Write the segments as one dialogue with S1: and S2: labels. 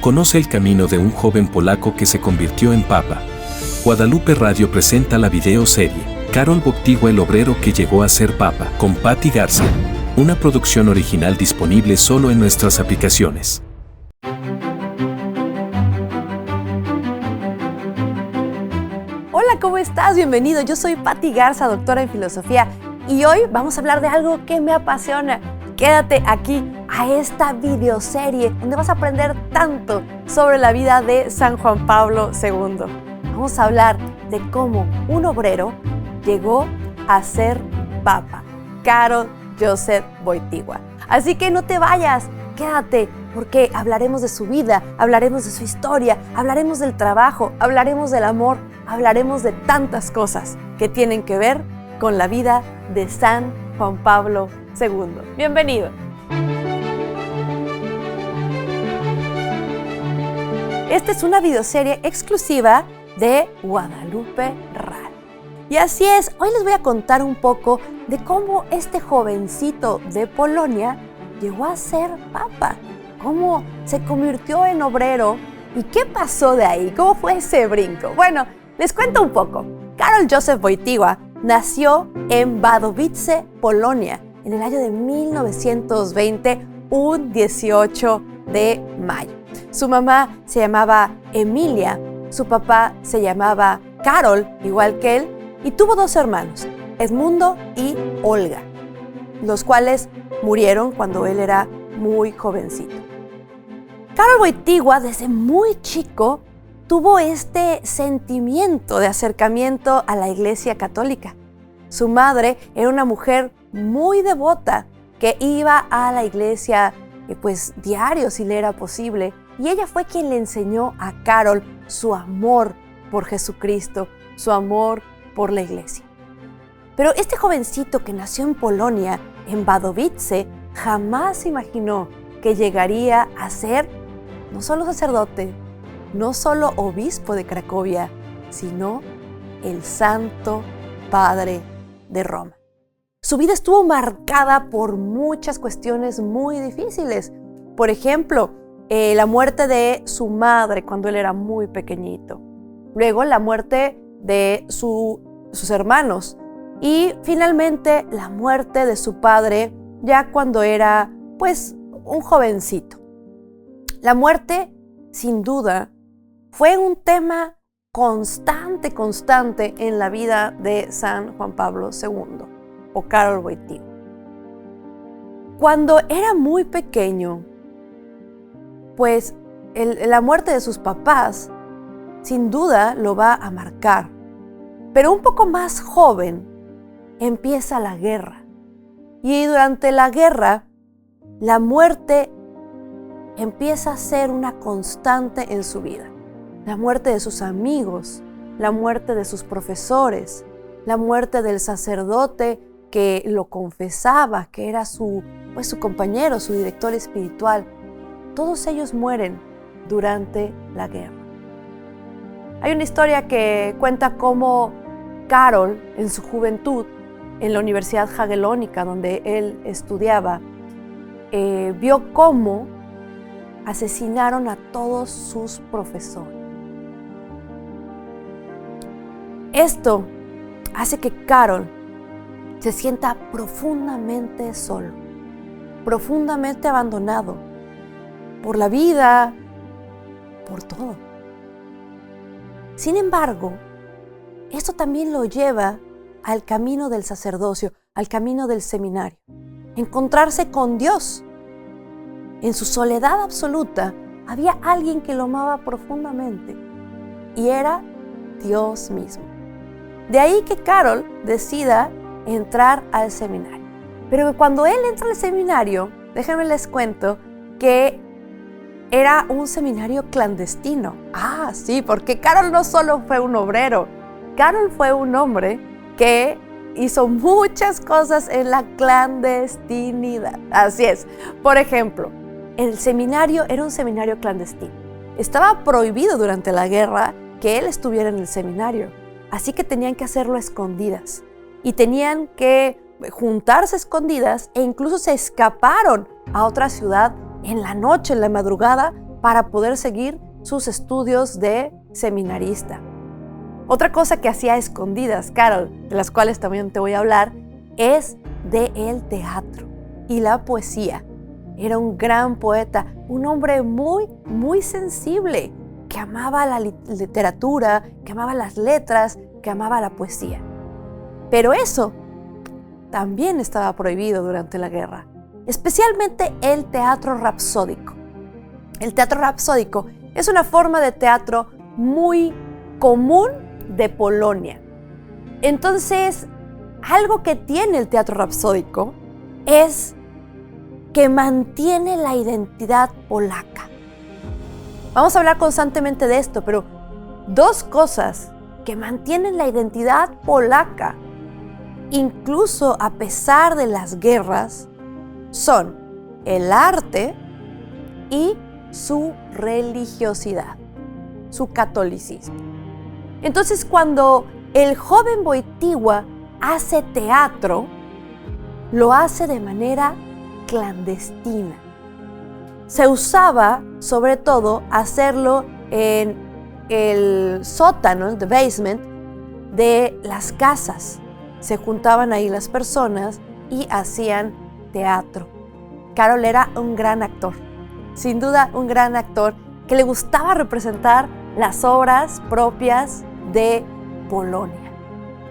S1: Conoce el camino de un joven polaco que se convirtió en papa. Guadalupe Radio presenta la videoserie Karol Wojtyła, el obrero que llegó a ser papa, con Patty Garza. Una producción original disponible solo en nuestras aplicaciones.
S2: Hola, ¿cómo estás? Bienvenido. Yo soy Patty Garza, doctora en filosofía, y hoy vamos a hablar de algo que me apasiona. Quédate aquí a esta videoserie donde vas a aprender tanto sobre la vida de San Juan Pablo II. Vamos a hablar de cómo un obrero llegó a ser papa, Karol Józef Wojtyła. Así que no te vayas, quédate, porque hablaremos de su vida, hablaremos de su historia, hablaremos del trabajo, hablaremos del amor, hablaremos de tantas cosas que tienen que ver con la vida de San Juan Pablo II. Bienvenido. Esta es una videoserie exclusiva de Guadalupe Radio. Y así es, hoy les voy a contar un poco de cómo este jovencito de Polonia llegó a ser papa, cómo se convirtió en obrero y qué pasó de ahí, cómo fue ese brinco. Bueno, les cuento un poco. Karol Józef Wojtyła nació en Wadowice, Polonia, en el año de 1920, un 18 de mayo. Su mamá se llamaba Emilia, su papá se llamaba Karol, igual que él, y tuvo dos hermanos, Edmundo y Olga, los cuales murieron cuando él era muy jovencito. Karol Wojtyła, desde muy chico, tuvo este sentimiento de acercamiento a la Iglesia Católica. Su madre era una mujer muy devota que iba a la iglesia diario si le era posible, y ella fue quien le enseñó a Karol su amor por Jesucristo, su amor por la iglesia. Pero este jovencito que nació en Polonia, en Wadowice, jamás imaginó que llegaría a ser no solo sacerdote, no solo obispo de Cracovia, sino el Santo Padre de Roma. Su vida estuvo marcada por muchas cuestiones muy difíciles. Por ejemplo, la muerte de su madre cuando él era muy pequeñito. Luego la muerte de sus hermanos. Y finalmente la muerte de su padre ya cuando era un jovencito. La muerte, sin duda, fue un tema constante en la vida de San Juan Pablo II, o Karol Wojtyła. Cuando era muy pequeño, la muerte de sus papás, sin duda, lo va a marcar. Pero un poco más joven, empieza la guerra. Y durante la guerra, la muerte empieza a ser una constante en su vida. La muerte de sus amigos, la muerte de sus profesores, la muerte del sacerdote que lo confesaba, que era su compañero, su director espiritual. Todos ellos mueren durante la guerra. Hay una historia que cuenta cómo Karol, en su juventud, en la Universidad Jagellónica, donde él estudiaba, vio cómo asesinaron a todos sus profesores. Esto hace que Karol se sienta profundamente solo, profundamente abandonado por la vida, por todo. Sin embargo, esto también lo lleva al camino del sacerdocio, al camino del seminario, encontrarse con Dios. En su soledad absoluta había alguien que lo amaba profundamente y era Dios mismo. De ahí que Karol decida entrar al seminario. Pero cuando él entra al seminario, déjenme les cuento que era un seminario clandestino. Ah, sí, porque Karol no solo fue un obrero, Karol fue un hombre que hizo muchas cosas en la clandestinidad. Así es. Por ejemplo, el seminario era un seminario clandestino. Estaba prohibido durante la guerra que él estuviera en el seminario. Así que tenían que hacerlo a escondidas. Y tenían que juntarse a escondidas e incluso se escaparon a otra ciudad en la noche, en la madrugada, para poder seguir sus estudios de seminarista. Otra cosa que hacía a escondidas Carol, de las cuales también te voy a hablar, es del teatro y la poesía. Era un gran poeta, un hombre muy sensible, que amaba la literatura, que amaba las letras, que amaba la poesía. Pero eso también estaba prohibido durante la guerra, especialmente el teatro rapsódico. El teatro rapsódico es una forma de teatro muy común de Polonia. Entonces, algo que tiene el teatro rapsódico es que mantiene la identidad polaca. Vamos a hablar constantemente de esto, pero dos cosas que mantienen la identidad polaca, incluso a pesar de las guerras, son el arte y su religiosidad, su catolicismo. Entonces, cuando el joven Wojtyła hace teatro, lo hace de manera clandestina. Se usaba, sobre todo, hacerlo en el sótano, the basement, de las casas. Se juntaban ahí las personas y hacían teatro. Karol era un gran actor, sin duda un gran actor que le gustaba representar las obras propias de Polonia.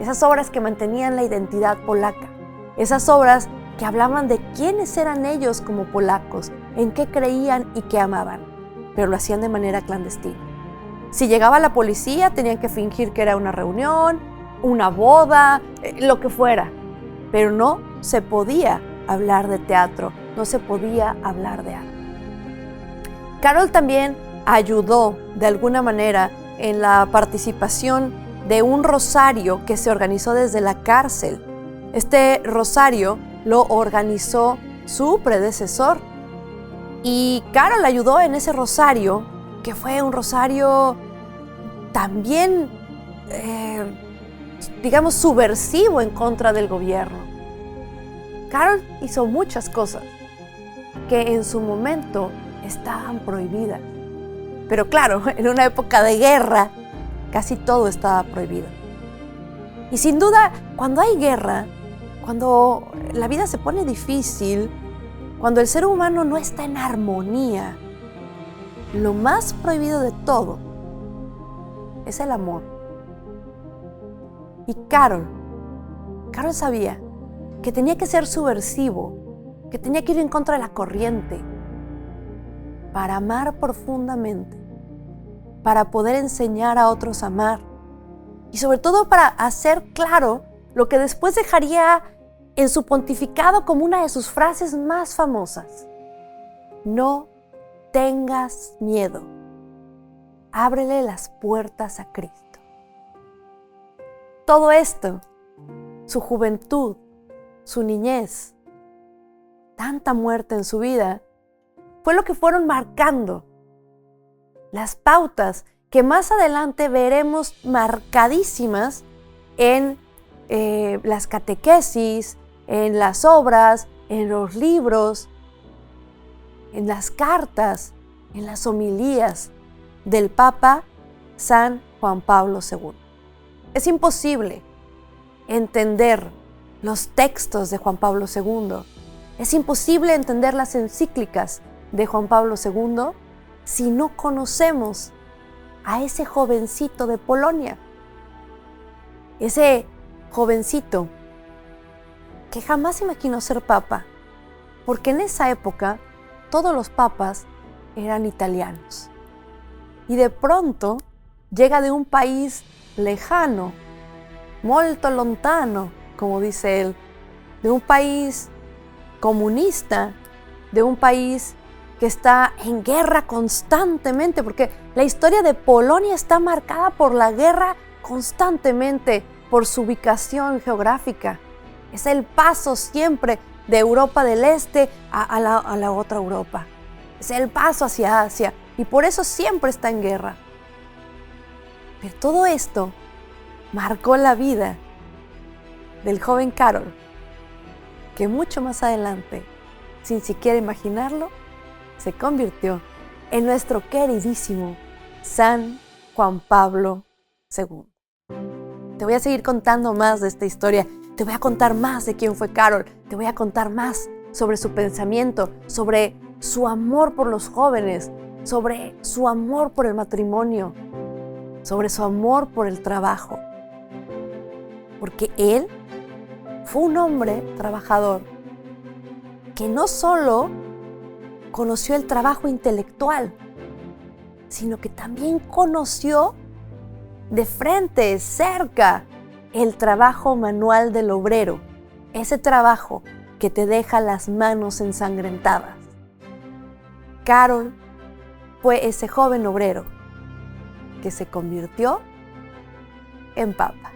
S2: Esas obras que mantenían la identidad polaca, esas obras que hablaban de quiénes eran ellos como polacos, en qué creían y qué amaban, pero lo hacían de manera clandestina. Si llegaba la policía, tenían que fingir que era una reunión, una boda, lo que fuera, pero no se podía hablar de teatro, no se podía hablar de arte. Karol también ayudó de alguna manera en la participación de un rosario que se organizó desde la cárcel. Este rosario lo organizó su predecesor y Karol ayudó en ese rosario, que fue un rosario también, digamos, subversivo en contra del gobierno. Karol hizo muchas cosas que en su momento estaban prohibidas. Pero claro, en una época de guerra, casi todo estaba prohibido. Y sin duda, cuando hay guerra, cuando la vida se pone difícil, cuando el ser humano no está en armonía, lo más prohibido de todo es el amor. Y Karol sabía que tenía que ser subversivo, que tenía que ir en contra de la corriente para amar profundamente, para poder enseñar a otros a amar y sobre todo para hacer claro lo que después dejaría en su pontificado como una de sus frases más famosas: no tengas miedo, ábrele las puertas a Cristo. Todo esto, su juventud, su niñez, tanta muerte en su vida, fue lo que fueron marcando las pautas que más adelante veremos marcadísimas en las catequesis, en las obras, en los libros, en las cartas, en las homilías del Papa San Juan Pablo II. Es imposible entender los textos de Juan Pablo II. Es imposible entender las encíclicas de Juan Pablo II si no conocemos a ese jovencito de Polonia. Ese jovencito que jamás imaginó ser papa, porque en esa época todos los papas eran italianos. Y de pronto llega de un país lejano, molto lontano, como dice él, de un país comunista, de un país que está en guerra constantemente, porque la historia de Polonia está marcada por la guerra constantemente, por su ubicación geográfica. Es el paso siempre de Europa del Este a la otra Europa. Es el paso hacia Asia y por eso siempre está en guerra. Pero todo esto marcó la vida del joven Karol, que mucho más adelante, sin siquiera imaginarlo, se convirtió en nuestro queridísimo San Juan Pablo II. Te voy a seguir contando más de esta historia, te voy a contar más de quién fue Carol, te voy a contar más sobre su pensamiento, sobre su amor por los jóvenes, sobre su amor por el matrimonio, sobre su amor por el trabajo. Porque él fue un hombre trabajador que no solo conoció el trabajo intelectual, sino que también conoció de frente, cerca, el trabajo manual del obrero, ese trabajo que te deja las manos ensangrentadas. Carol fue ese joven obrero que se convirtió en papa.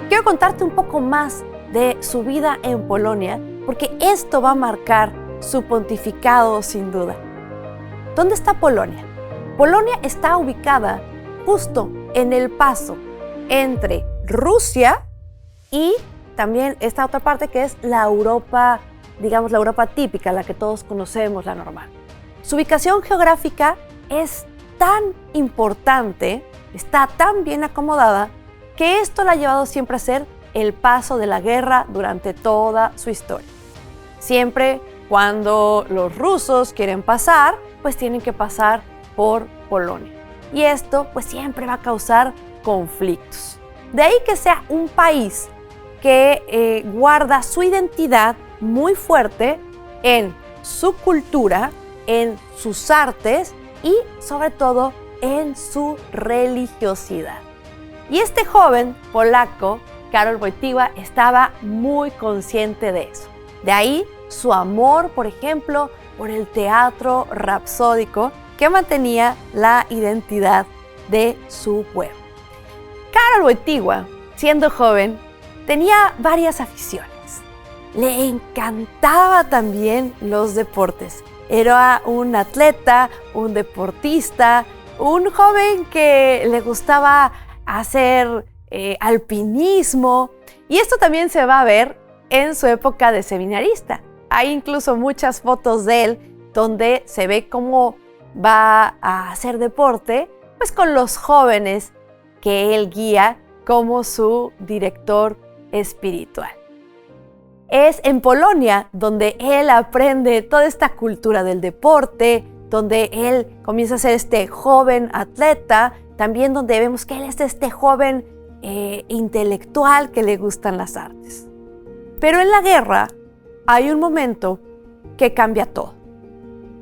S2: Quiero contarte un poco más de su vida en Polonia, porque esto va a marcar su pontificado sin duda. ¿Dónde está Polonia? Polonia está ubicada justo en el paso entre Rusia y también esta otra parte que es la Europa, digamos la Europa típica, la que todos conocemos, la normal. Su ubicación geográfica es tan importante, está tan bien acomodada, que esto la ha llevado siempre a ser el paso de la guerra durante toda su historia. Siempre cuando los rusos quieren pasar, pues tienen que pasar por Polonia. Y esto pues siempre va a causar conflictos. De ahí que sea un país que guarda su identidad muy fuerte en su cultura, en sus artes y sobre todo en su religiosidad. Y este joven polaco, Karol Wojtyła, estaba muy consciente de eso. De ahí su amor, por ejemplo, por el teatro rapsódico que mantenía la identidad de su pueblo. Karol Wojtyła, siendo joven, tenía varias aficiones. Le encantaba también los deportes. Era un atleta, un deportista, un joven que le gustaba hacer alpinismo. Y esto también se va a ver en su época de seminarista. Hay incluso muchas fotos de él donde se ve cómo va a hacer deporte, pues con los jóvenes que él guía como su director espiritual. Es en Polonia donde él aprende toda esta cultura del deporte, donde él comienza a ser este joven atleta, también donde vemos que él es este joven intelectual que le gustan las artes. Pero en la guerra hay un momento que cambia todo.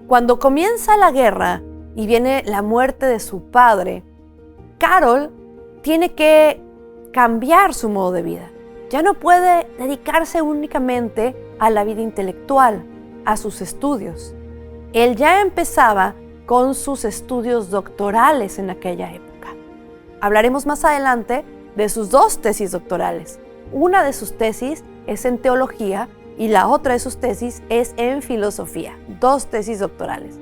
S2: Cuando comienza la guerra y viene la muerte de su padre, Karol tiene que cambiar su modo de vida. Ya no puede dedicarse únicamente a la vida intelectual, a sus estudios. Él ya empezaba con sus estudios doctorales en aquella época. Hablaremos más adelante de sus 2 tesis doctorales. Una de sus tesis es en teología y la otra de sus tesis es en filosofía. 2 tesis doctorales.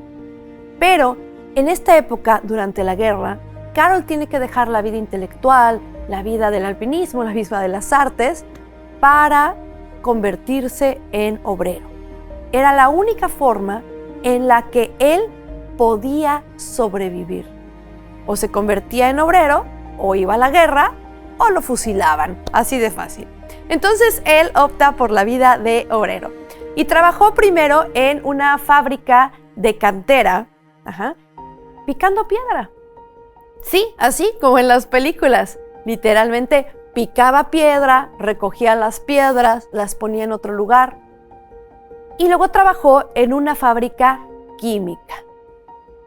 S2: Pero en esta época, durante la guerra, Karol tiene que dejar la vida intelectual, la vida del alpinismo, la vida de las artes, para convertirse en obrero. Era la única forma en la que él podía sobrevivir. O se convertía en obrero, o iba a la guerra, o lo fusilaban. Así de fácil. Entonces él opta por la vida de obrero. Y trabajó primero en una fábrica de cantera, picando piedra. Sí, así como en las películas. Literalmente picaba piedra, recogía las piedras, las ponía en otro lugar. Y luego trabajó en una fábrica química.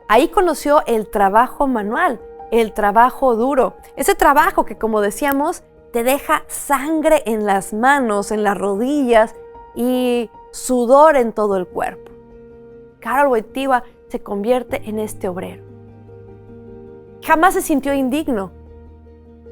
S2: Ahí conoció el trabajo manual, el trabajo duro. Ese trabajo que, como decíamos, te deja sangre en las manos, en las rodillas y sudor en todo el cuerpo. Karol Wojtyła se convierte en este obrero. Jamás se sintió indigno.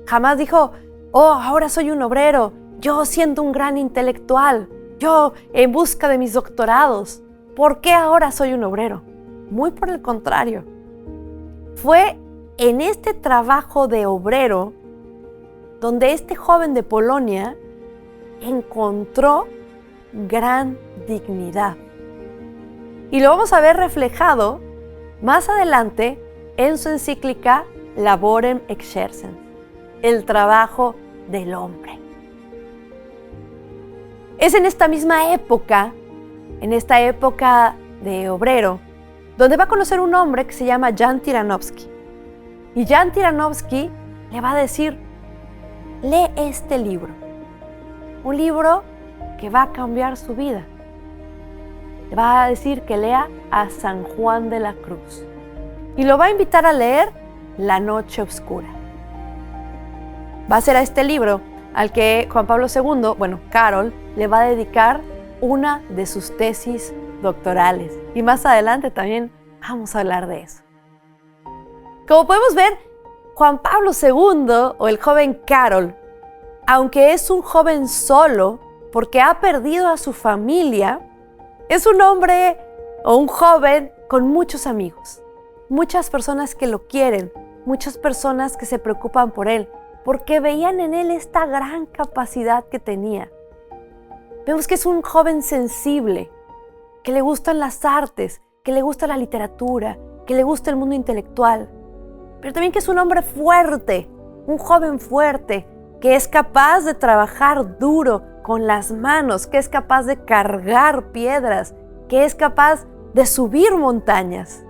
S2: Jamás dijo, oh, ahora soy un obrero, yo siendo un gran intelectual, yo en busca de mis doctorados. ¿Por qué ahora soy un obrero? Muy por el contrario. Fue en este trabajo de obrero donde este joven de Polonia encontró gran dignidad. Y lo vamos a ver reflejado más adelante en su encíclica Laborem Exercens, el trabajo del hombre. Es en esta misma época, en esta época de obrero, donde va a conocer un hombre que se llama Jan Tyranowski. Y Jan Tyranowski le va a decir: lee este libro, un libro que va a cambiar su vida. Le va a decir que lea a San Juan de la Cruz y lo va a invitar a leer La Noche Oscura. Va a ser a este libro al que Juan Pablo II, Carol, le va a dedicar una de sus tesis doctorales. Y más adelante también vamos a hablar de eso. Como podemos ver, Juan Pablo II, o el joven Carol, aunque es un joven solo porque ha perdido a su familia, es un hombre o un joven con muchos amigos, muchas personas que lo quieren, muchas personas que se preocupan por él, porque veían en él esta gran capacidad que tenía. Vemos que es un joven sensible, que le gustan las artes, que le gusta la literatura, que le gusta el mundo intelectual, pero también que es un hombre fuerte, un joven fuerte, que es capaz de trabajar duro con las manos, que es capaz de cargar piedras, que es capaz de subir montañas.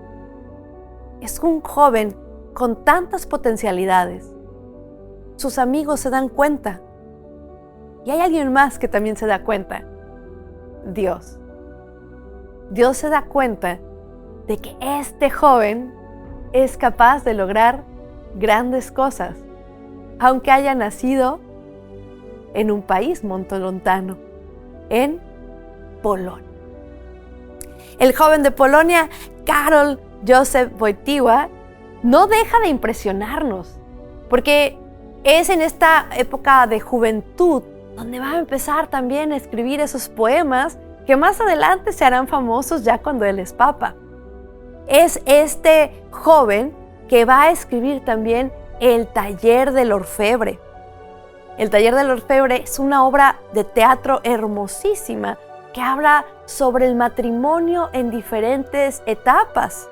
S2: Es un joven con tantas potencialidades. Sus amigos se dan cuenta. Y hay alguien más que también se da cuenta: Dios. Dios se da cuenta de que este joven es capaz de lograr grandes cosas, aunque haya nacido en un país montolontano, en Polonia. El joven de Polonia, Karol Józef Wojtyła, no deja de impresionarnos, porque es en esta época de juventud donde va a empezar también a escribir esos poemas que más adelante se harán famosos ya cuando él es papa. Es este joven que va a escribir también El Taller del Orfebre. El Taller del Orfebre es una obra de teatro hermosísima que habla sobre el matrimonio en diferentes etapas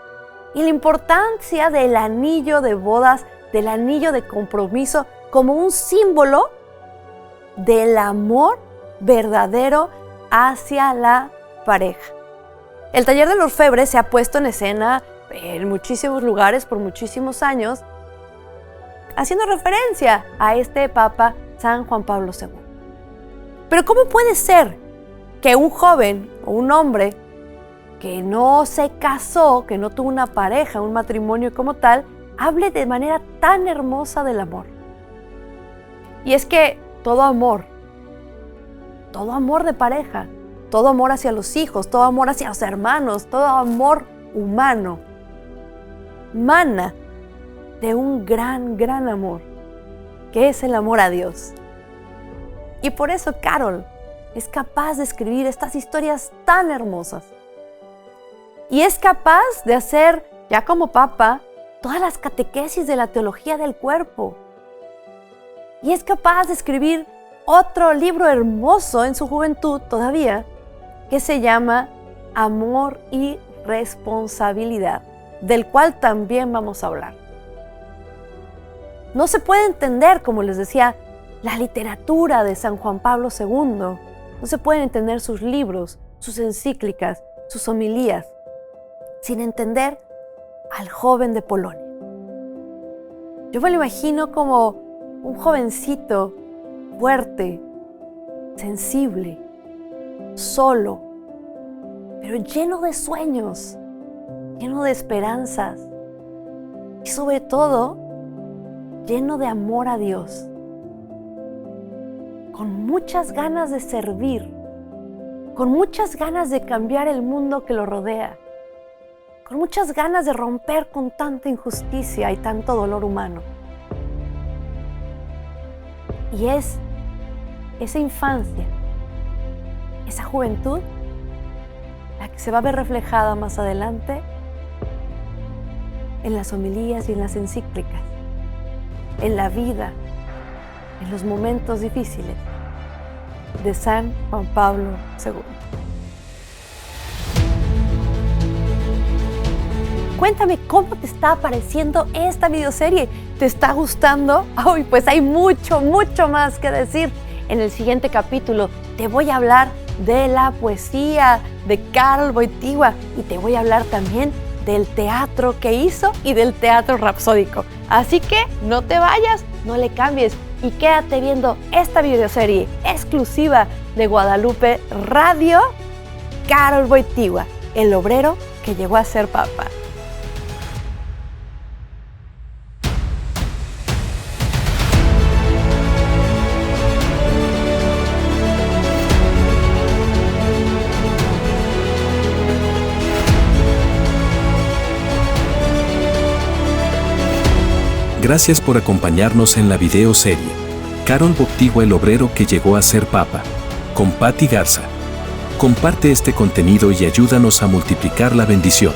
S2: y la importancia del anillo de bodas, del anillo de compromiso, como un símbolo del amor verdadero hacia la pareja. El Taller del Orfebre se ha puesto en escena en muchísimos lugares por muchísimos años, haciendo referencia a este Papa San Juan Pablo II. Pero ¿cómo puede ser que un joven o un hombre que no se casó, que no tuvo una pareja, un matrimonio como tal, hable de manera tan hermosa del amor? Y es que todo amor de pareja, todo amor hacia los hijos, todo amor hacia los hermanos, todo amor humano, mana de un gran amor, que es el amor a Dios. Y por eso Karol es capaz de escribir estas historias tan hermosas. Y es capaz de hacer, ya como papa, todas las catequesis de la teología del cuerpo. Y es capaz de escribir otro libro hermoso en su juventud todavía, que se llama Amor y Responsabilidad, del cual también vamos a hablar. No se puede entender, como les decía, la literatura de San Juan Pablo II. No se pueden entender sus libros, sus encíclicas, sus homilías, sin entender al joven de Polonia. Yo me lo imagino como un jovencito fuerte, sensible, solo, pero lleno de sueños, lleno de esperanzas y sobre todo lleno de amor a Dios, con muchas ganas de servir, con muchas ganas de cambiar el mundo que lo rodea, con muchas ganas de romper con tanta injusticia y tanto dolor humano. Y es esa infancia, esa juventud, la que se va a ver reflejada más adelante en las homilías y en las encíclicas, en la vida, en los momentos difíciles de San Juan Pablo II. cuéntame cómo te está pareciendo esta videoserie. ¿Te está gustando? Ay, pues hay mucho más que decir. En el siguiente capítulo te voy a hablar de la poesía de Karol Wojtyła y te voy a hablar también del teatro que hizo y del teatro rapsódico. Así que no te vayas, no le cambies y quédate viendo esta videoserie exclusiva de Guadalupe Radio, Karol Wojtyła, el obrero que llegó a ser papa.
S1: Gracias por acompañarnos en la videoserie Karol Wojtyła, el obrero que llegó a ser papa, con Patti Garza. Comparte este contenido y ayúdanos a multiplicar la bendición.